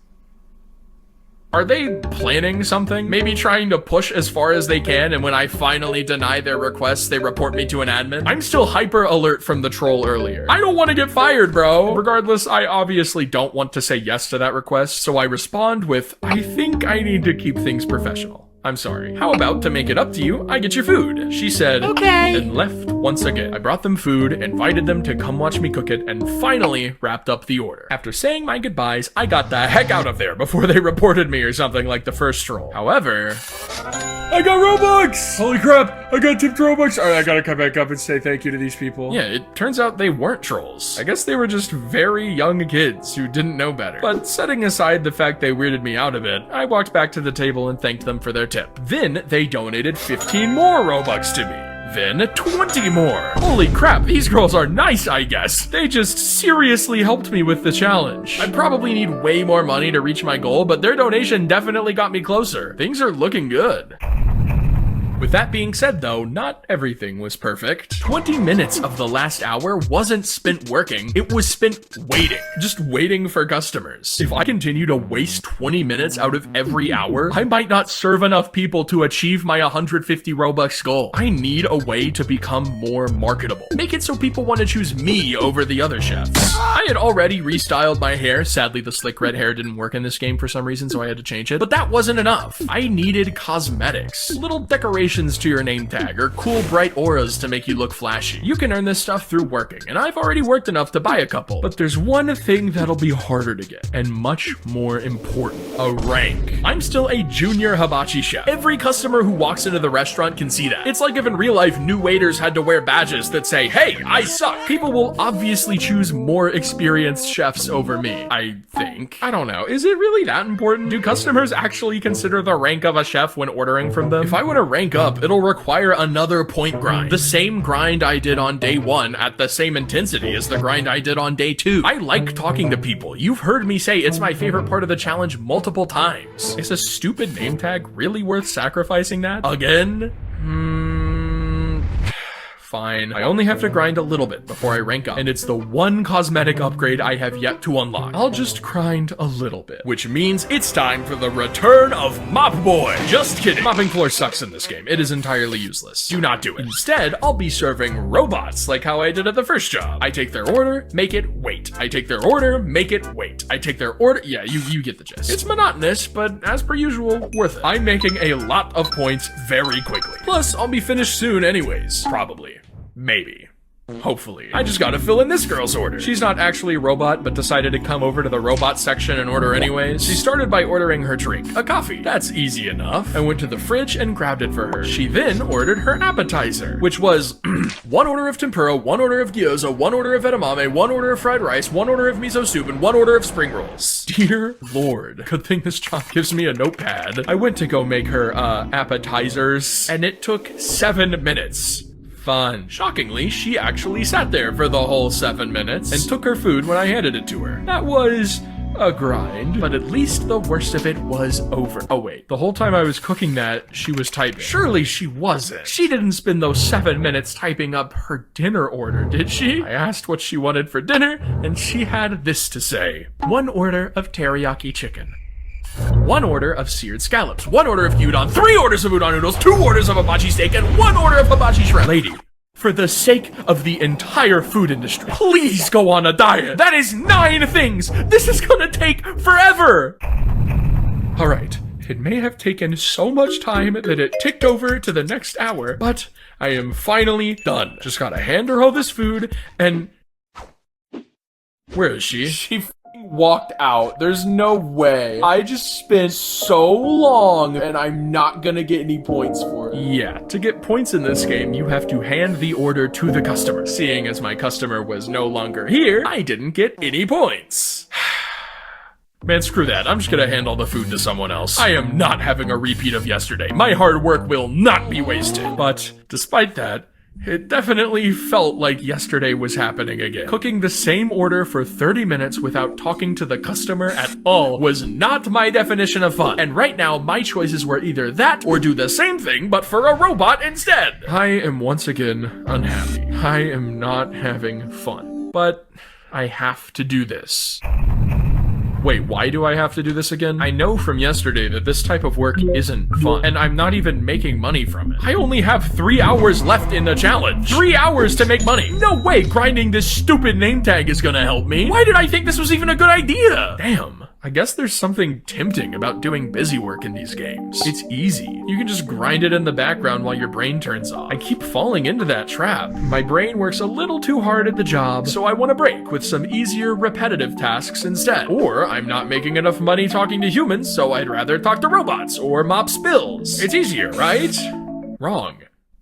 Are they planning something? Maybe trying to push as far as they can, and when I finally deny their requests, they report me to an admin? I'm still hyper alert from the troll earlier. I don't want to get fired, bro. Regardless, I obviously don't want to say yes to that request, so I respond with, I think I need to keep things professional. I'm sorry. How about to make it up to you, I get your food? She said, okay, and left once again. I brought them food, invited them to come watch me cook it, and finally wrapped up the order. After saying my goodbyes, I got the heck out of there before they reported me or something like the first troll. However, I got Robux! Holy crap, I got tipped Robux! Alright, I gotta come back up and say thank you to these people. Yeah, it turns out they weren't trolls. I guess they were just very young kids who didn't know better. But setting aside the fact they weirded me out a bit, I walked back to the table and thanked them for their tip. Then they donated 15 more Robux to me. Then 20 more. Holy crap, these girls are nice, I guess. They just seriously helped me with the challenge. I probably need way more money to reach my goal, but their donation definitely got me closer. Things are looking good. With that being said though, not everything was perfect. 20 minutes of the last hour wasn't spent working, it was spent waiting. Just waiting for customers. If I continue to waste 20 minutes out of every hour, I might not serve enough people to achieve my 150 Robux goal. I need a way to become more marketable. Make it so people want to choose me over the other chefs. I had already restyled my hair. Sadly, the slick red hair didn't work in this game for some reason, so I had to change it. But that wasn't enough. I needed cosmetics. Little decorations to your name tag, or cool bright auras to make you look flashy. You can earn this stuff through working, and I've already worked enough to buy a couple. But there's one thing that'll be harder to get, and much more important: a rank. I'm still a junior hibachi chef. Every customer who walks into the restaurant can see that. It's like if in real life new waiters had to wear badges that say, hey, I suck. People will obviously choose more experienced chefs over me, I think. I don't know. Is it really that important? Do customers actually consider the rank of a chef when ordering from them? If I want to rank up, it'll require another point grind. The same grind I did on day 1 at the same intensity as the grind I did on day 2. I like talking to people. You've heard me say it's my favorite part of the challenge multiple times. Is a stupid name tag really worth sacrificing that? Again? Fine. I only have to grind a little bit before I rank up, and it's the one cosmetic upgrade I have yet to unlock. I'll just grind a little bit, which means it's time for the return of Mop Boy. Just kidding. Mopping floors sucks in this game. It is entirely useless. Do not do it. Instead, I'll be serving robots like how I did at the first job. I take their order, make it wait. I take their order, make it wait. I take their order. Yeah, you get the gist. It's monotonous, but as per usual, worth it. I'm making a lot of points very quickly. Plus, I'll be finished soon anyways. Probably. Maybe. Hopefully. I just gotta fill in this girl's order. She's not actually a robot, but decided to come over to the robot section and order anyways. She started by ordering her drink, a coffee. That's easy enough. I went to the fridge and grabbed it for her. She then ordered her appetizer, which was 1 order of tempura, 1 order of gyoza, 1 order of edamame, 1 order of fried rice, 1 order of miso soup, and 1 order of spring rolls. Dear Lord. Good thing this job gives me a notepad. I went to go make her, appetizers, and it took 7 minutes. Fun. Shockingly, she actually sat there for the whole 7 minutes and took her food when I handed it to her. That was a grind, but at least the worst of it was over. Oh wait, the whole time I was cooking that, she was typing. Surely she wasn't. She didn't spend those 7 minutes typing up her dinner order, did she? I asked what she wanted for dinner, and she had this to say. 1 order of teriyaki chicken. 1 order of seared scallops, 1 order of gyudon, 3 orders of udon noodles, 2 orders of hibachi steak, and 1 order of hibachi shrimp. Lady, for the sake of the entire food industry, please go on a diet. That is 9 things. This is gonna take forever. All right. It may have taken so much time that it ticked over to the next hour, but I am finally done. Just gotta hand her all this food and... Where is she? She f***ing walked out. There's no way. I just spent so long and I'm not gonna get any points for it. Yeah, to get points in this game, you have to hand the order to the customer. Seeing as my customer was no longer here, I didn't get any points. Man, screw that. I'm just gonna hand all the food to someone else. I am not having a repeat of yesterday. My hard work will not be wasted. But despite that, it definitely felt like yesterday was happening again. Cooking the same order for 30 minutes without talking to the customer at all was not my definition of fun. And right now, my choices were either that or do the same thing, but for a robot instead. I am once again unhappy. I am not having fun. But I have to do this. Wait, why do I have to do this again? I know from yesterday that this type of work isn't fun, and I'm not even making money from it. I only have 3 hours left in the challenge. 3 hours to make money. No way grinding this stupid name tag is gonna help me. Why did I think this was even a good idea? Damn. I guess there's something tempting about doing busy work in these games. It's easy. You can just grind it in the background while your brain turns off. I keep falling into that trap. My brain works a little too hard at the job, so I want to break with some easier, repetitive tasks instead. Or I'm not making enough money talking to humans, so I'd rather talk to robots or mop spills. It's easier, right? Wrong.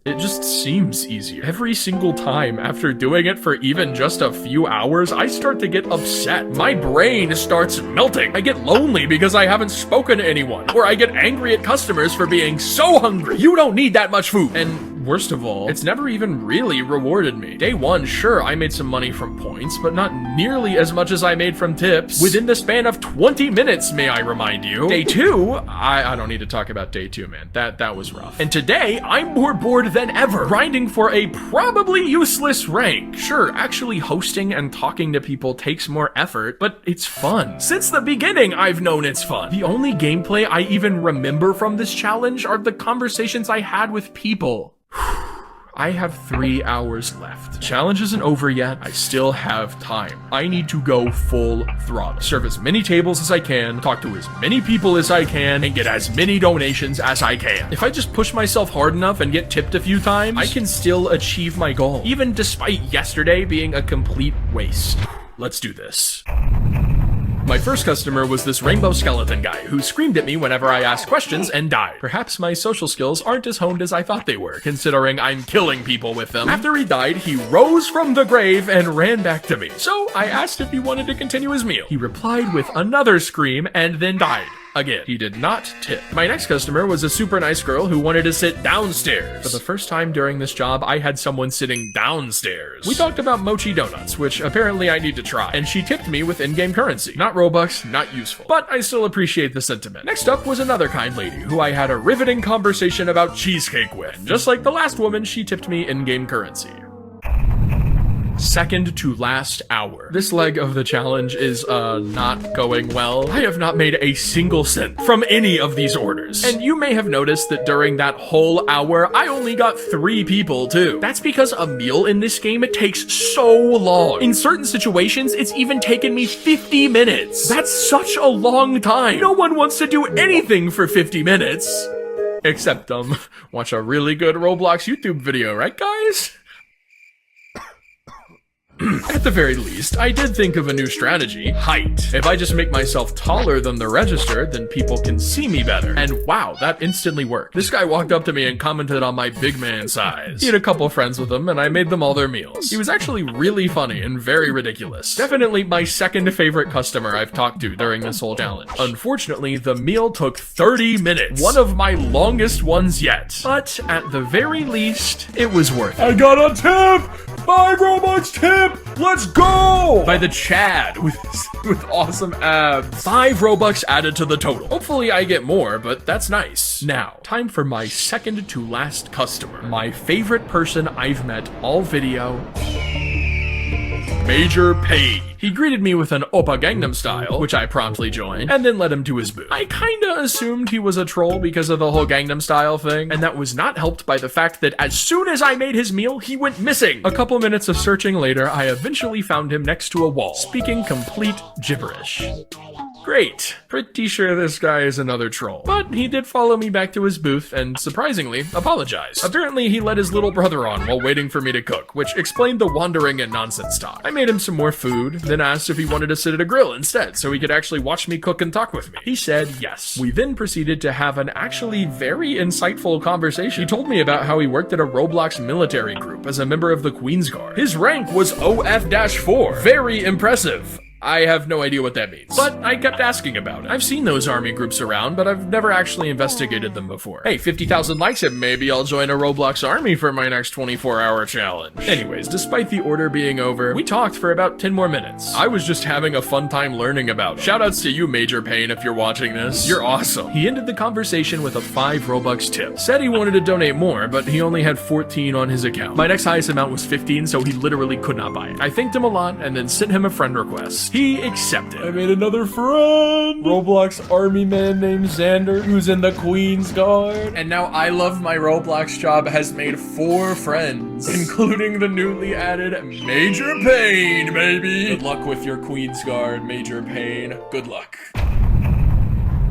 It just seems easier. Every single time after doing it for even just a few hours, I start to get upset. My brain starts melting. I get lonely because I haven't spoken to anyone. Or I get angry at customers for being so hungry. You don't need that much food. And worst of all, it's never even really rewarded me. Day 1, sure, I made some money from points, but not nearly as much as I made from tips. Within the span of 20 minutes, may I remind you. Day 2, I don't need to talk about day 2, man. That was rough. And today, I'm more bored than ever, grinding for a probably useless rank. Sure, actually hosting and talking to people takes more effort, but it's fun. Since the beginning, I've known it's fun. The only gameplay I even remember from this challenge are the conversations I had with people. I have 3 hours left. The challenge isn't over yet. I still have time. I need to go full throttle. Serve as many tables as I can, talk to as many people as I can, and get as many donations as I can. If I just push myself hard enough and get tipped a few times, I can still achieve my goal, even despite yesterday being a complete waste. Let's do this. My first customer was this rainbow skeleton guy who screamed at me whenever I asked questions and died. Perhaps my social skills aren't as honed as I thought they were, considering I'm killing people with them. After he died, he rose from the grave and ran back to me. So I asked if he wanted to continue his meal. He replied with another scream and then died. Again, he did not tip. My next customer was a super nice girl who wanted to sit downstairs. For the first time during this job, I had someone sitting downstairs. We talked about mochi donuts, which apparently I need to try, and she tipped me with in-game currency. Not Robux, not useful, but I still appreciate the sentiment. Next up was another kind lady who I had a riveting conversation about cheesecake with. And just like the last woman, she tipped me in-game currency. Second to last hour. This leg of the challenge is not going well. I have not made a single cent from any of these orders. And you may have noticed that during that whole hour, I only got 3 people too. That's because a meal in this game, it takes so long. In certain situations, it's even taken me 50 minutes. That's such a long time. No one wants to do anything for 50 minutes. Except, watch a really good Roblox YouTube video, right guys? At the very least, I did think of a new strategy: height. If I just make myself taller than the register, then people can see me better. And wow, that instantly worked. This guy walked up to me and commented on my big man size. He had a couple friends with him, and I made them all their meals. He was actually really funny and very ridiculous. Definitely my second favorite customer I've talked to during this whole challenge. Unfortunately, the meal took 30 minutes. One of my longest ones yet. But at the very least, it was worth it. I got a tip! 5 Robux tip! Let's go! By the Chad with awesome abs. 5 Robux added to the total. Hopefully I get more, but that's nice. Now, time for my second to last customer. My favorite person I've met all video. Major Page. He greeted me with an Oppa Gangnam Style, which I promptly joined, and then led him to his booth. I kinda assumed he was a troll because of the whole Gangnam Style thing, and that was not helped by the fact that as soon as I made his meal, he went missing. A couple minutes of searching later, I eventually found him next to a wall, speaking complete gibberish. Great. Pretty sure this guy is another troll. But he did follow me back to his booth and, surprisingly, apologized. Apparently, he let his little brother on while waiting for me to cook, which explained the wandering and nonsense talk. I made him some more food, then asked if he wanted to sit at a grill instead so he could actually watch me cook and talk with me. He said yes. We then proceeded to have an actually very insightful conversation. He told me about how he worked at a Roblox military group as a member of the Queen's Guard. His rank was OF-4. Very impressive. I have no idea what that means, but I kept asking about it. I've seen those army groups around, but I've never actually investigated them before. Hey, 50,000 likes and maybe I'll join a Roblox army for my next 24-hour challenge. Anyways, despite the order being over, we talked for about 10 more minutes. I was just having a fun time learning about it. Shoutouts to you, Major Payne, if you're watching this. You're awesome. He ended the conversation with a 5 Robux tip. Said he wanted to donate more, but he only had 14 on his account. My next highest amount was 15, so he literally could not buy it. I thanked him a lot and then sent him a friend request. He accepted. I made another friend! Roblox army man named Xander, who's in the Queen's Guard. And now I Love My Roblox Job has made 4 friends, including the newly added Major Payne, baby! Good luck with your Queen's Guard, Major Payne. Good luck.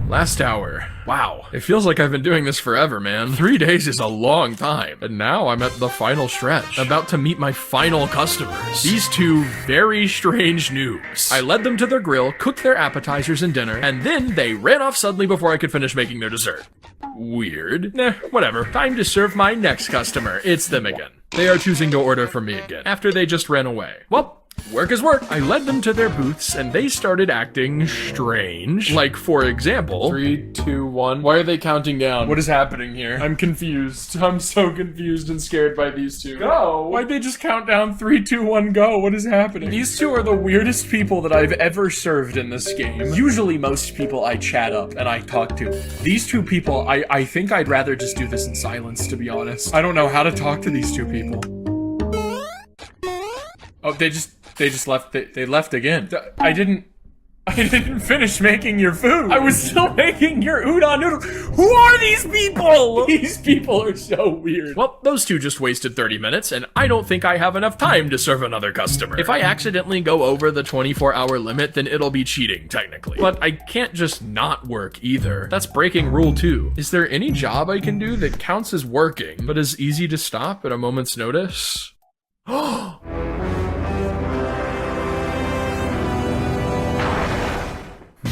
Last hour. Wow. It feels like I've been doing this forever, man. 3 days is a long time. And now I'm at the final stretch. About to meet my final customers. These 2 very strange noobs. I led them to their grill, cooked their appetizers and dinner, and then they ran off suddenly before I could finish making their dessert. Weird. Nah, whatever. Time to serve my next customer. It's them again. They are choosing to order from me again, after they just ran away. Well, work is work. I led them to their booths and they started acting strange. Like, for example, 3, 2, 1. Why are they counting down? What is happening here? I'm confused. I'm so confused and scared by these 2. Go! Why'd they just count down 3, 2, 1, go? What is happening? These 2 are the weirdest people that I've ever served in this game. Usually most people I chat up and I talk to. These 2 people, I think I'd rather just do this in silence, to be honest. I don't know how to talk to these 2 people. Oh, they just left. They left again. I didn't finish making your food. I was still making your udon noodles. Who are these people? These people are so weird. Well, those 2 just wasted 30 minutes, and I don't think I have enough time to serve another customer. If I accidentally go over the 24-hour limit, then it'll be cheating, technically. But I can't just not work either. That's breaking rule 2. Is there any job I can do that counts as working, but is easy to stop at a moment's notice?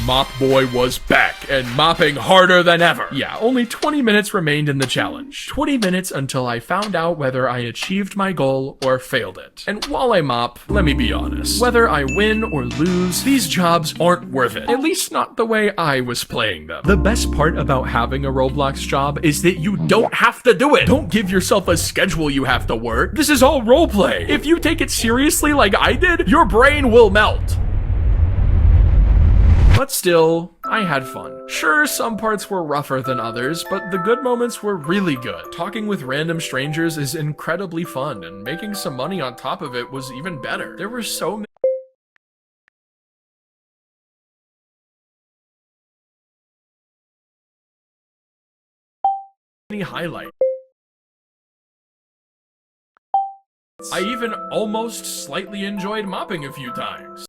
Mop Boy was back and mopping harder than ever. Yeah, only 20 minutes remained in the challenge. 20 minutes until I found out whether I achieved my goal or failed it. And while I mop, let me be honest. Whether I win or lose, these jobs aren't worth it. At least not the way I was playing them. The best part about having a Roblox job is that you don't have to do it. Don't give yourself a schedule you have to work. This is all roleplay. If you take it seriously like I did, your brain will melt. But still, I had fun. Sure, some parts were rougher than others, but the good moments were really good. Talking with random strangers is incredibly fun, and making some money on top of it was even better. There were so many highlights. I even almost slightly enjoyed mopping a few times.